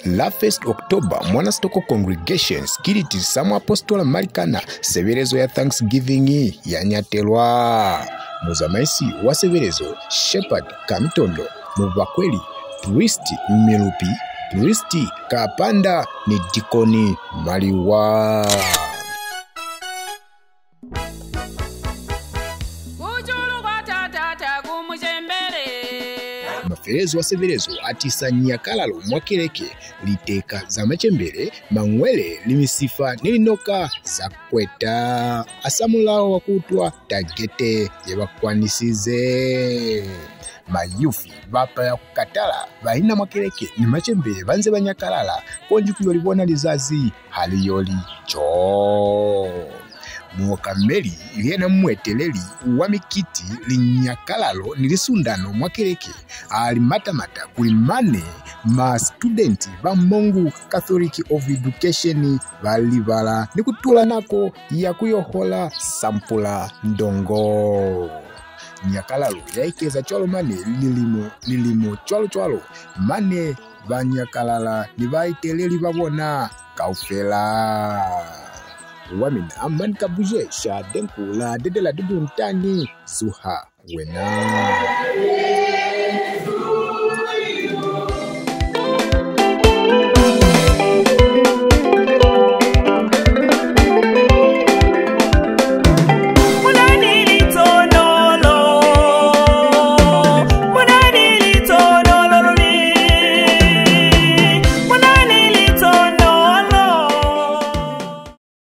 La 1 October, Nasitoko Congregation skiriti Mongu Apostle Area severezo ya Thanksgiving yanyatelwa. Muzamaisi wa severezo Shepherd Kamitondo, Mubakweli Priest Milupi, Priest Kapanda ni Dikoni Maliwa. Maferezo wa severezo atisa nyakalalo mwakereke liteka za machembere mangwele limisifa nilinoka za kweta asamulao wakutwa tagete yabakwanisize mayufi bapa ya kukatala baina mwakereke ni machembere banze banyakalala konjuku yolibona lizazi hali yoli cho Muokameli yena mweteleli wa mikiti linyakalalo nilisundano mwakereke alimatamata kulimane ma studenti ba Mongu Catholic of Education balibala nikutula nako ya kuyohola sampula ndongo. Nyakalalo yaikeza cholo mane lilimo cholo mane banyakalala nibaiteleli babona kaufela. Wamina amani kabuje sha denkula dedela dudu ntani ZuhaWena.